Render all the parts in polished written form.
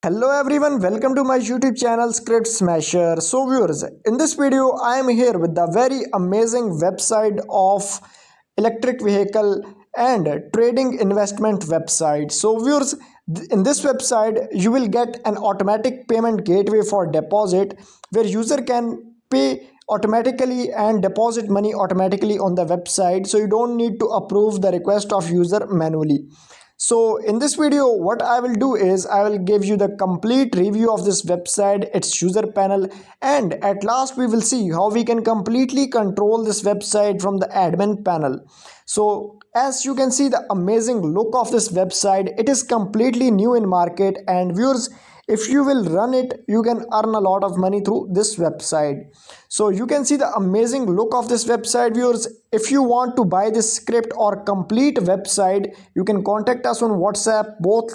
Hello everyone, welcome to my YouTube channel Script Smasher. So viewers, in this video I am here with the very amazing website of electric vehicle and trading investment website. So viewers, in this website you will get an automatic payment gateway for deposit where user can pay automatically and deposit money automatically on the website, so you don't need to approve the request of user manually. So in this video what I will do is I will give you the complete review of this website, its user panel, and at last we will see how we can completely control this website from the admin panel. So as you can see the amazing look of this website, it is completely new in market, and viewers, if you will run it you can earn a lot of money through this website. So you can see the amazing look of this website. Viewers, if you want to buy this script or complete website, you can contact us on WhatsApp. Both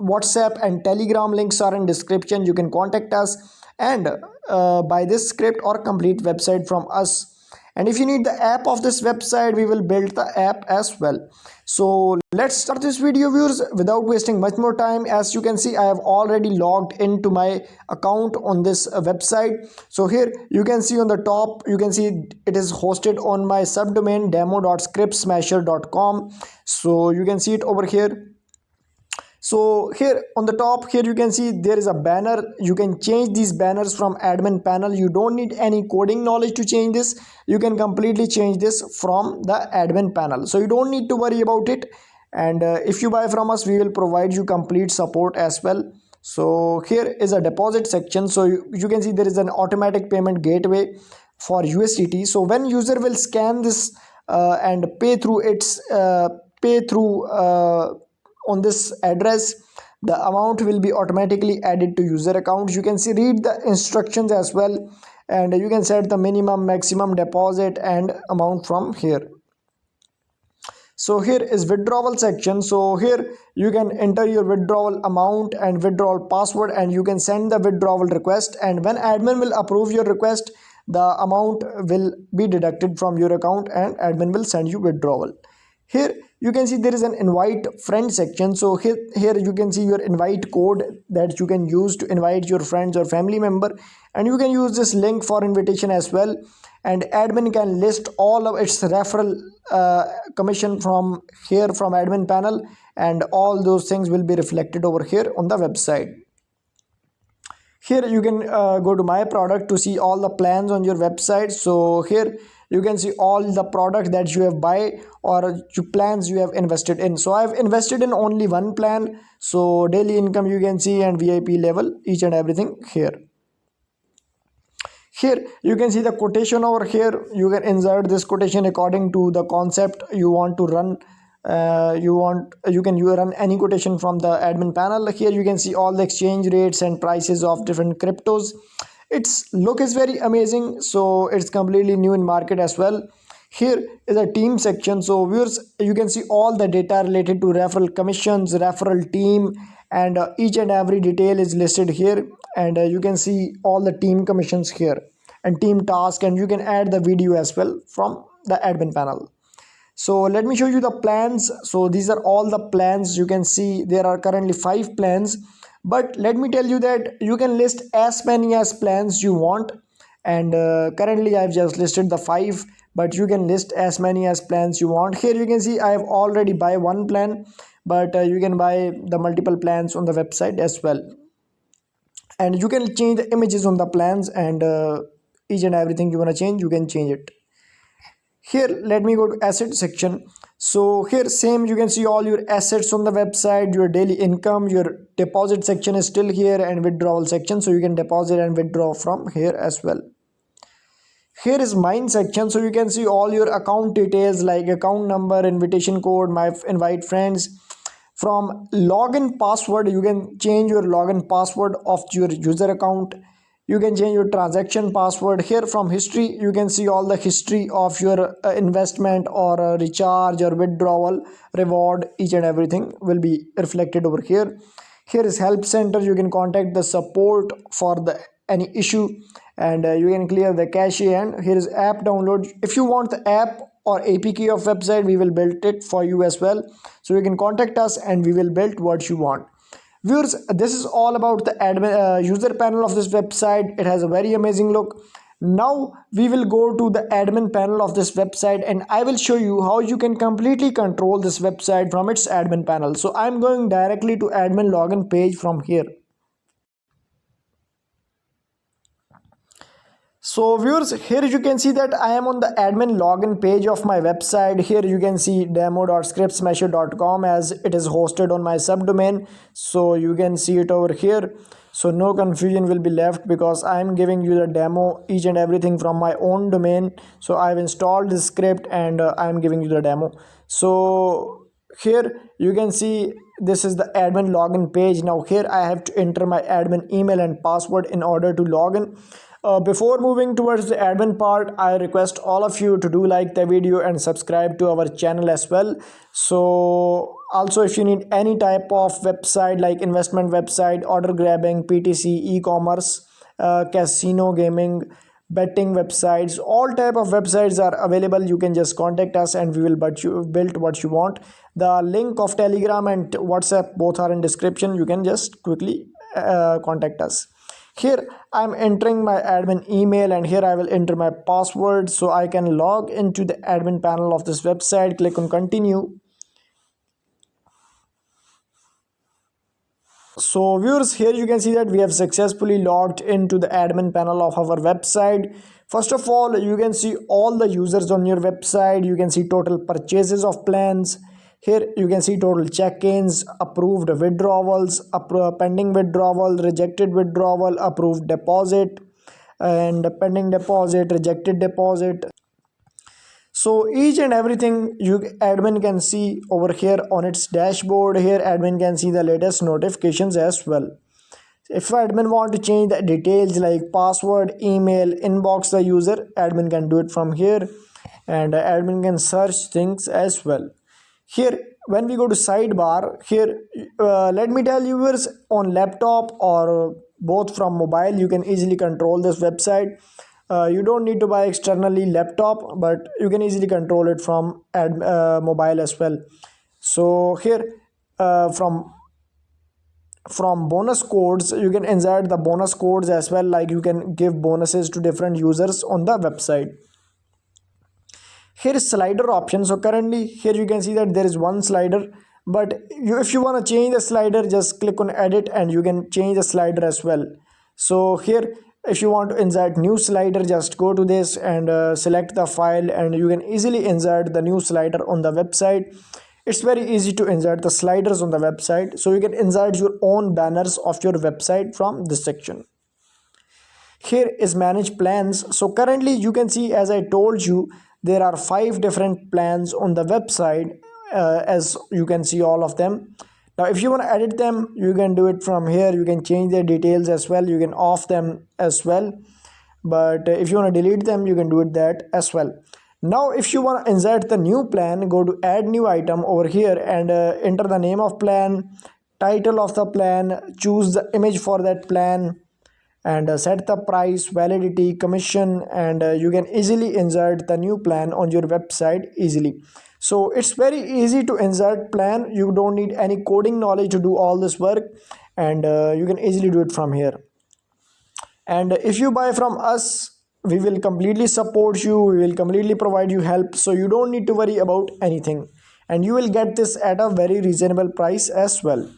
WhatsApp and Telegram links are in description. You can contact us and buy this script or complete website from us. And if you need the app of this website, we will build the app as well. So let's start this video, viewers, without wasting much more time. As you can see, I have already logged into my account on this website. So here you can see on the top, you can see it is hosted on my subdomain demo.scriptsmasher.com. So you can see it over here. So here on the top, here you can see there is a banner. You can change these banners from admin panel. You don't need any coding knowledge to change this. You can completely change this from the admin panel, so you don't need to worry about it. And if you buy from us, we will provide you complete support as well. So here is a deposit section. So you can see there is an automatic payment gateway for USDT. So when user will scan this and pay through on this address, the amount will be automatically added to user account. You can see read the instructions as well, and you can set the minimum maximum deposit and amount from here. So here is withdrawal section. So here you can enter your withdrawal amount and withdrawal password, and you can send the withdrawal request, and when admin will approve your request, the amount will be deducted from your account and admin will send you withdrawal. Here you can see there is an invite friend section. So here you can see your invite code that you can use to invite your friends or family member, and you can use this link for invitation as well. And admin can list all of its referral commission from here from admin panel, and all those things will be reflected over here on the website. Here you can go to my product to see all the plans on your website. So here you can see all the products that you have buy or plans you have invested in. So I've invested in only one plan. So daily income you can see, and VIP level, each and everything here. Here you can see the quotation over here. You can insert this quotation according to the concept you want to run. You can run any quotation from the admin panel. Here you can see all the exchange rates and prices of different cryptos. Its look is very amazing, so it's completely new in market as well. Here is a team section. So viewers, you can see all the data related to referral commissions, referral team, and each and every detail is listed here. And you can see all the team commissions here and team task, and you can add the video as well from the admin panel. So let me show you the plans. So these are all the plans. You can see there are currently 5 plans, but let me tell you that you can list as many as plans you want, and currently I've just listed the 5, but you can list as many as plans you want. Here you can see I have already buy one plan, but you can buy the multiple plans on the website as well, and you can change the images on the plans, and each and everything you want to change, you can change it. Here let me go to asset section. So here same, you can see all your assets on the website, your daily income, your deposit section is still here, and withdrawal section, so you can deposit and withdraw from here as well. Here is mine section. So you can see all your account details like account number, invitation code, my invite friends. From login password, you can change your login password of your user account. You can change your transaction password. Here from history, you can see all the history of your investment or recharge or withdrawal, reward, each and everything will be reflected over here. Here is help center. You can contact the support for the any issue, and you can clear the cache. And here is app download. If you want the app or APK of website, we will build it for you as well. So you can contact us and we will build what you want. Viewers, this is all about the admin user panel of this website. It has a very amazing look. Now we will go to the admin panel of this website and I will show you how you can completely control this website from its admin panel. So I'm going directly to admin login page from here. So viewers, here you can see that I am on the admin login page of my website. Here you can see demo.scriptsmasher.com as it is hosted on my subdomain. So you can see it over here. So no confusion will be left because I am giving you the demo, each and everything from my own domain. So I've installed this script and I am giving you the demo. So here you can see this is the admin login page. Now here I have to enter my admin email and password in order to log in. Before moving towards the admin part, I request all of you to do like the video and subscribe to our channel as well. So also if you need any type of website like investment website, order grabbing, PTC, e-commerce, casino gaming, betting websites, all type of websites are available. You can just contact us and we will build what you want. The link of Telegram and WhatsApp both are in description. You can just quickly contact us. Here I'm entering my admin email and here I will enter my password so I can log into the admin panel of this website. Click on continue. So viewers, here you can see that we have successfully logged into the admin panel of our website. First of all, you can see all the users on your website. You can see total purchases of plans. Here you can see total check-ins, approved withdrawals, pending withdrawal, rejected withdrawal, approved deposit, and pending deposit, rejected deposit. So each and everything you admin can see over here on its dashboard. Here admin can see the latest notifications as well. If admin want to change the details like password, email, inbox the user, admin can do it from here, and admin can search things as well. Here when we go to sidebar, here let me tell you viewers, on laptop or both from mobile you can easily control this website. You don't need to buy externally laptop, but you can easily control it from mobile as well. So here from bonus codes you can insert the bonus codes as well, like you can give bonuses to different users on the website. Here is slider option. So currently here you can see that there is one slider, but if you want to change the slider, just click on edit and you can change the slider as well. So here if you want to insert new slider, just go to this and select the file and you can easily insert the new slider on the website. It's very easy to insert the sliders on the website, so you can insert your own banners of your website from this section. Here is manage plans. So currently you can see, as I told you, there are 5 different plans on the website, as you can see all of them. Now if you want to edit them, you can do it from here. You can change their details as well, you can off them as well, but if you want to delete them, you can do it that as well. Now if you want to insert the new plan, go to add new item over here and enter the name of plan, title of the plan, choose the image for that plan, and set the price, validity, commission, and you can easily insert the new plan on your website easily. So it's very easy to insert plan. You don't need any coding knowledge to do all this work, and you can easily do it from here. And if you buy from us, we will completely support you, we will completely provide you help, so you don't need to worry about anything, and you will get this at a very reasonable price as well.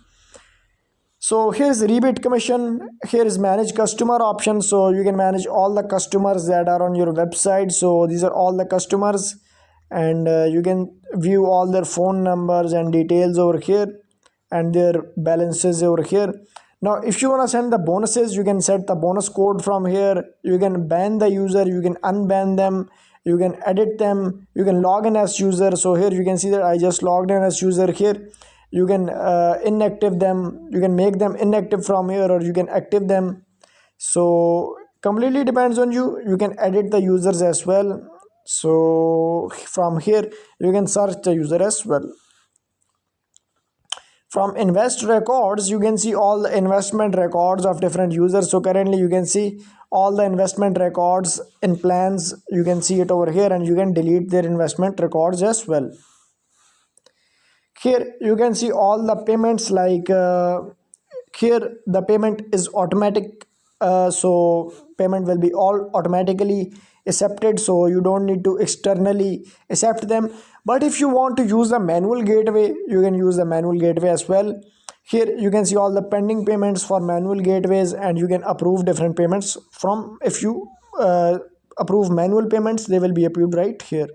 So here's rebate commission. Here is manage customer option, so you can manage all the customers that are on your website. So these are all the customers, and you can view all their phone numbers and details over here and their balances over here. Now if you want to send the bonuses, you can set the bonus code from here. You can ban the user, you can unban them, you can edit them, you can log in as user. So here you can see that I just logged in as user. Here you can inactive them, you can make them inactive from here, or you can active them. So completely depends on you. You can edit the users as well. So from here you can search the user as well. From invest records, you can see all the investment records of different users. So currently you can see all the investment records in plans, you can see it over here, and you can delete their investment records as well. Here you can see all the payments, like Here the payment is automatic, so payment will be all automatically accepted, so you don't need to externally accept them. But if you want to use the manual gateway, you can use the manual gateway as well. Here you can see all the pending payments for manual gateways, and you can approve different payments from. If you approve manual payments, they will be approved right here.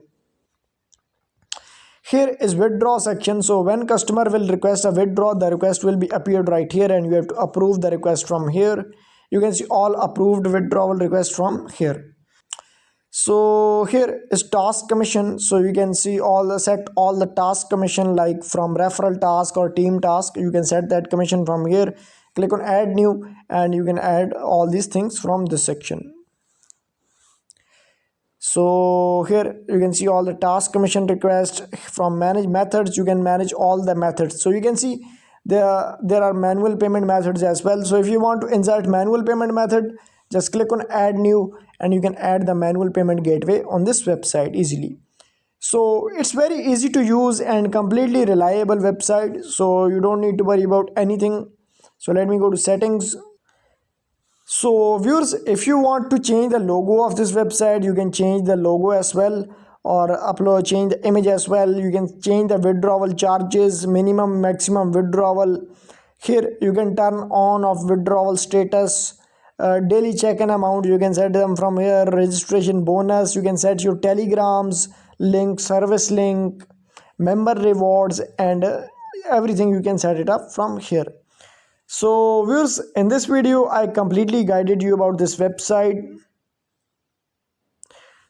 Here is withdraw section. So when customer will request a withdraw, the request will be appeared right here, and you have to approve the request from here. You can see all approved withdrawal requests from here. So here is task commission. So you can see all the set all the task commission, like from referral task or team task. You can set that commission from here. Click on add new, and you can add all these things from this section. So here you can see all the task commission request. From manage methods, you can manage all the methods. So you can see there are manual payment methods as well. So if you want to insert manual payment method, just click on add new, and you can add the manual payment gateway on this website easily. So it's very easy to use and completely reliable website, so you don't need to worry about anything. So let me go to settings. So viewers, if you want to change the logo of this website, you can change the logo as well, or upload change the image as well. You can change the withdrawal charges, minimum maximum withdrawal. Here you can turn on of withdrawal status, daily check-in amount, you can set them from here. Registration bonus, you can set your telegrams link, service link, member rewards, and everything you can set it up from here. So viewers, in this video I completely guided you about this website.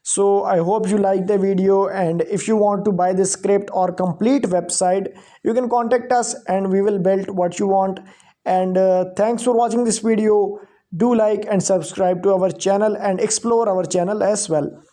So I hope you like the video, and if you want to buy this script or complete website, you can contact us and we will build what you want. And thanks for watching this video. Do like and subscribe to our channel and explore our channel as well.